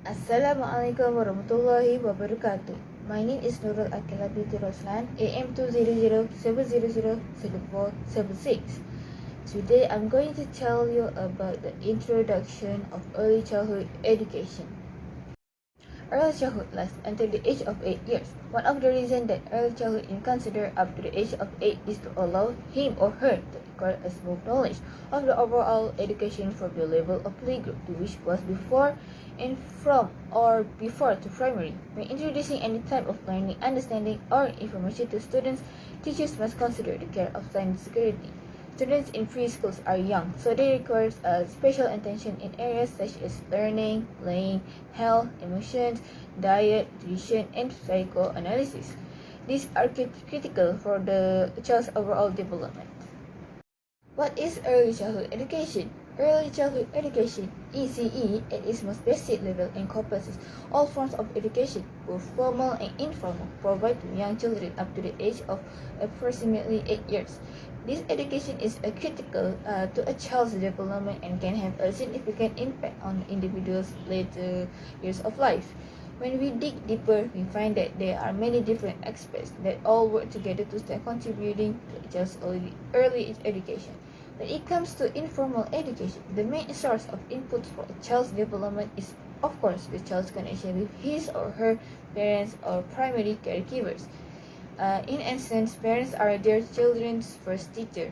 Assalamualaikum warahmatullahi wabarakatuh. My name is Nurul Aqilah Binti Roslan, AM2007007476. Today I'm going to tell you about the introduction of early childhood education. Early childhood lasts until the age of 8 years. One of the reasons that early childhood is considered up to the age of 8 is to allow him or her to acquire a smooth knowledge of the overall education from the level of playgroup to which was before and from or before to primary. When introducing any type of learning, understanding, or information to students, teachers must consider the care of science security. Students in preschools are young, so they require special attention in areas such as learning, playing, health, emotions, diet, nutrition, and psychoanalysis. These are critical for the child's overall development. What is early childhood education? Early childhood education, ECE, at its most basic level encompasses all forms of education, both formal and informal, provided to young children up to the age of approximately 8 years. This education is critical to a child's development and can have a significant impact on individuals' later years of life. When we dig deeper, we find that there are many different aspects that all work together to start contributing to a child's early education. When it comes to informal education, the main source of input for a child's development is, of course, the child's connection with his or her parents or primary caregivers. In essence, parents are their children's first teacher.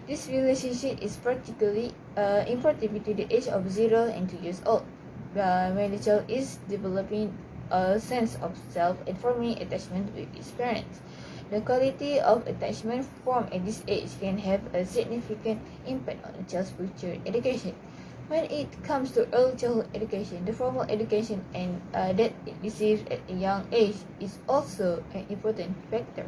This relationship is particularly important between the age of 0 and 2 years old, when the child is developing a sense of self and forming attachment with its parents. The quality of attachment formed at this age can have a significant impact on a child's future education. When it comes to early childhood education, the formal education that it receives at a young age is also an important factor.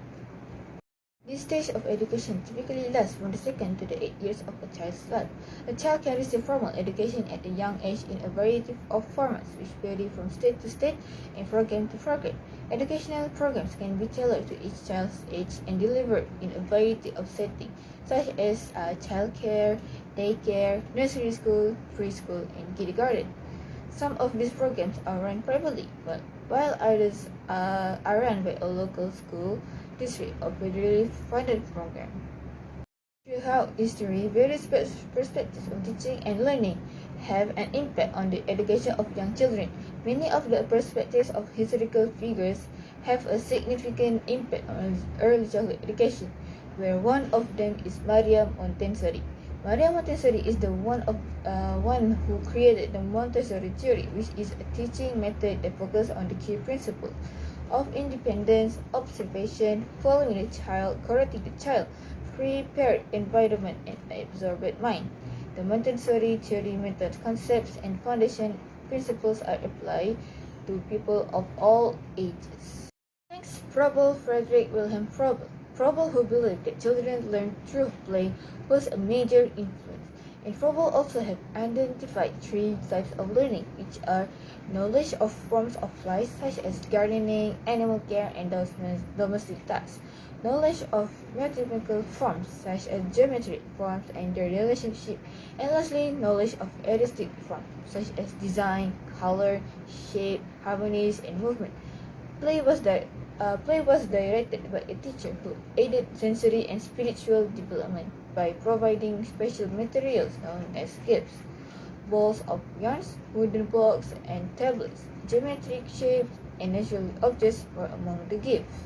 This stage of education typically lasts from the 2nd to the 8 years of a child's life. A child can receive formal education at a young age in a variety of formats, which vary from state to state and program to program. Educational programs can be tailored to each child's age and delivered in a variety of settings, such as childcare, daycare, nursery school, preschool, and kindergarten. Some of these programs are run privately, while others are run by a local school district or federally funded program. Throughout history, various perspectives of teaching and learning have an impact on the education of young children. Many of the perspectives of historical figures have a significant impact on early childhood education, where one of them is Maria Montessori. Maria Montessori is the one who created the Montessori theory, which is a teaching method that focuses on the key principles of independence, observation, following the child, correcting the child, prepared environment, and absorbed mind. The Montessori theory method concepts and foundation principles are applied to people of all ages. Next, Froebel, Frederick Wilhelm Froebel. Froebel, who believed that children learn through play, was a major influence. And Froebel also have identified 3 types of learning, which are knowledge of forms of life such as gardening, animal care, and domestic tasks, knowledge of mathematical forms such as geometric forms and their relationship, and lastly, knowledge of artistic forms such as design, color, shape, harmonies, and movement. Play was directed by a teacher who aided sensory and spiritual development by providing special materials known as gifts. Balls of yarns, wooden blocks, and tablets, geometric shapes, and natural objects were among the gifts.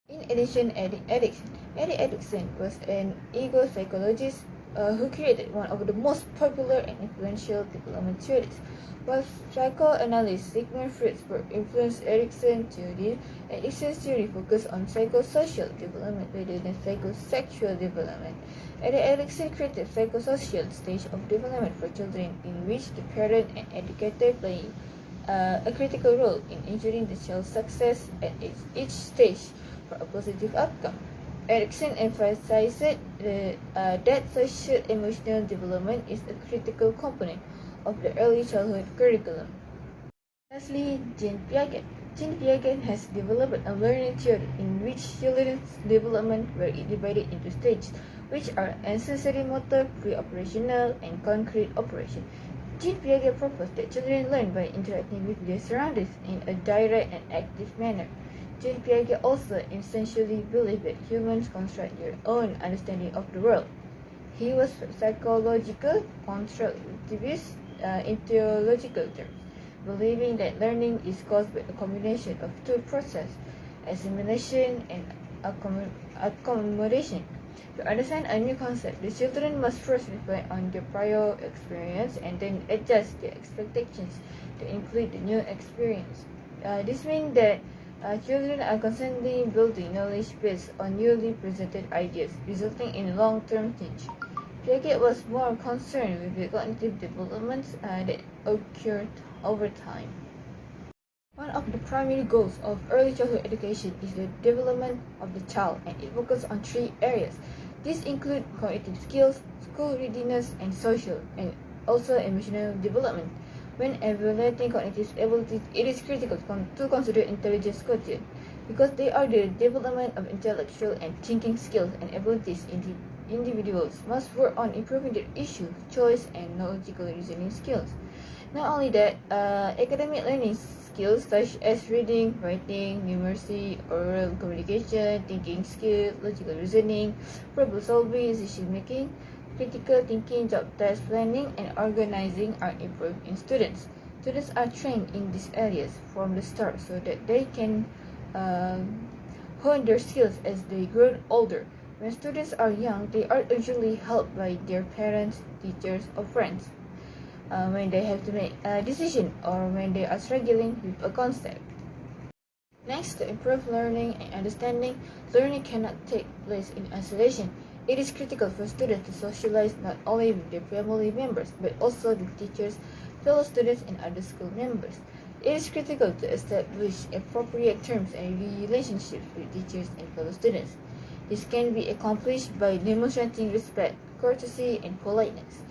In addition, Eddie Erickson was an ego psychologist who created one of the most popular and influential development theories. While psychoanalyst Sigmund Freud influenced Erickson's theory focused on psychosocial development rather than psychosexual development. Erickson created psychosocial stage of development for children in which the parent and educator play a critical role in ensuring the child's success at each stage for a positive outcome. Erickson emphasized that social emotional development is a critical component of the early childhood curriculum. Lastly, Jean Piaget. Jean Piaget has developed a learning theory in which children's development were divided into stages, which are ancillary motor, pre-operational, and concrete operation. Jean Piaget proposed that children learn by interacting with their surroundings in a direct and active manner. Jean Piaget also essentially believed that humans construct their own understanding of the world. He was psychological constructivist in theological terms, believing that learning is caused by a combination of two processes, assimilation and accommodation. To understand a new concept, the children must first reflect on their prior experience and then adjust their expectations to include the new experience. This means that children are constantly building knowledge based on newly presented ideas, resulting in long-term change. Piaget was more concerned with the cognitive developments that occurred over time. One of the primary goals of early childhood education is the development of the child, and it focuses on three areas. These include cognitive skills, school readiness, and social, and also emotional development. When evaluating cognitive abilities, it is critical to consider intelligence quotient, because they are the development of intellectual and thinking skills and abilities in the individuals must work on improving their issue, choice, and logical reasoning skills. Not only that, academic learning skills such as reading, writing, numeracy, oral communication, thinking skills, logical reasoning, problem solving, decision making, critical thinking, job task planning, and organizing are improved in students. Students are trained in these areas from the start so that they can hone their skills as they grow older. When students are young, they are usually helped by their parents, teachers, or friends. When they have to make a decision or when they are struggling with a concept. Next, to improve learning and understanding, learning cannot take place in isolation. It is critical for students to socialize not only with their family members, but also with teachers, fellow students, and other school members. It is critical to establish appropriate terms and relationships with teachers and fellow students. This can be accomplished by demonstrating respect, courtesy, and politeness.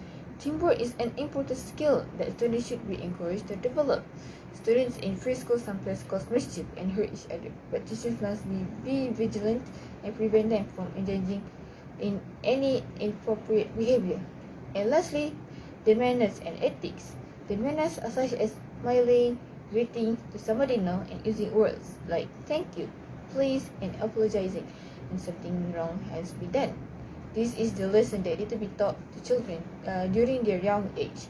Teamwork is an important skill that students should be encouraged to develop. Students in free school sometimes cause mischief and hurt each other, but teachers must be vigilant and prevent them from engaging in any inappropriate behavior. And lastly, the manners and ethics. The manners are such as smiling, greeting to somebody new, and using words like thank you, please, and apologizing when something wrong has been done. This is the lesson that need to be taught to children during their young age.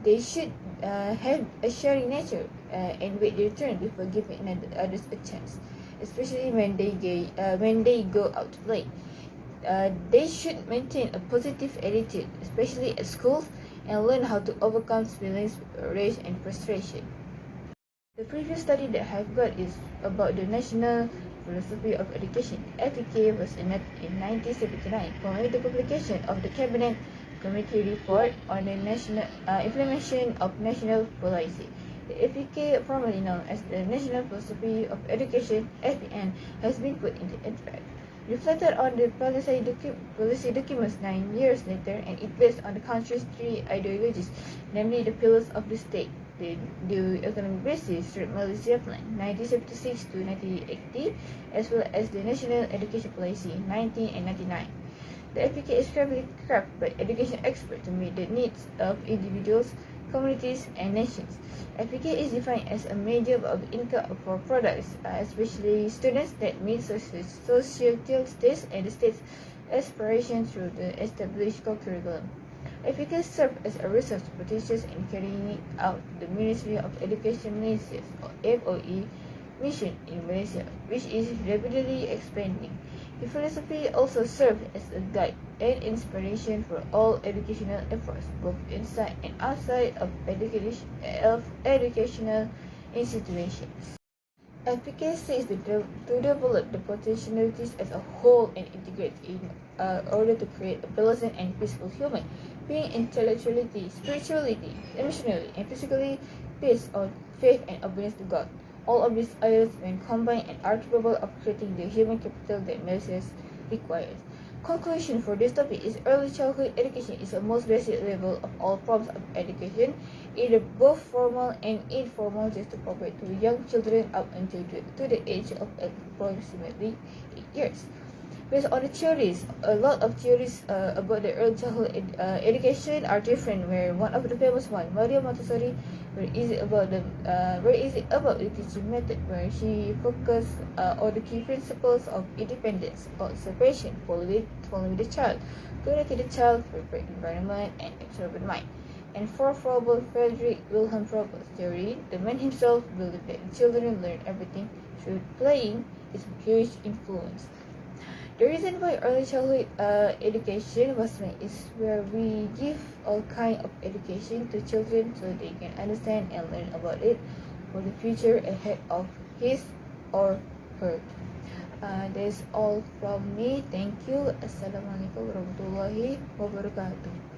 They should have a sharing nature and wait their turn before giving others a chance, especially when they go out to play. They should maintain a positive attitude, especially at schools, and learn how to overcome feelings of rage and frustration. The previous study that I've got is about the National Philosophy of Education. FPK was enacted in 1979 following the publication of the Cabinet Committee report on the national implementation of national policy. The FPK, formerly known as the National Philosophy of Education (NPN), has been put into effect. Reflected on the policy documents 9 years later, and it based on the country's three ideologies, namely the pillars of the state, the economic basis, Malaysia Plan 1976 to 1980, as well as the National Education Policy 1999. The FPK is carefully crafted by education experts to meet the needs of individuals, communities, and nations. FPK is defined as a measure of income for products, especially students, that meet societal status and the state's aspiration through the established curriculum. FPK serves as a resource for teachers in carrying out the Ministry of Education Malaysia's FOE mission in Malaysia, which is rapidly expanding. The philosophy also serves as a guide and inspiration for all educational efforts, both inside and outside of educational institutions. FPK seeks to develop the potentialities as a whole and integrate in order to create a balanced and peaceful human being intellectually, spiritually, emotionally, and physically based on faith and obedience to God. All of these items, when combined, are capable of creating the human capital that Malaysia requires. Conclusion for this topic is early childhood education is the most basic level of all forms of education, either both formal and informal, just to provide to young children up until to the age of approximately 8 years. based on the theories. A lot of theories about the early childhood education are different. Where one of the famous one, Maria Montessori, very easy about the teaching method, where she focused on the key principles of independence, observation, following the child, connecting the child, prepared environment, and observant mind. And for Froebel, Frederick Wilhelm Froebel's theory, the man himself believed that children learn everything through playing is a huge influence. The reason why early childhood education was made is where we give all kind of education to children so they can understand and learn about it for the future ahead of his or her. That's all from me. Thank you. Assalamualaikum warahmatullahi wabarakatuh.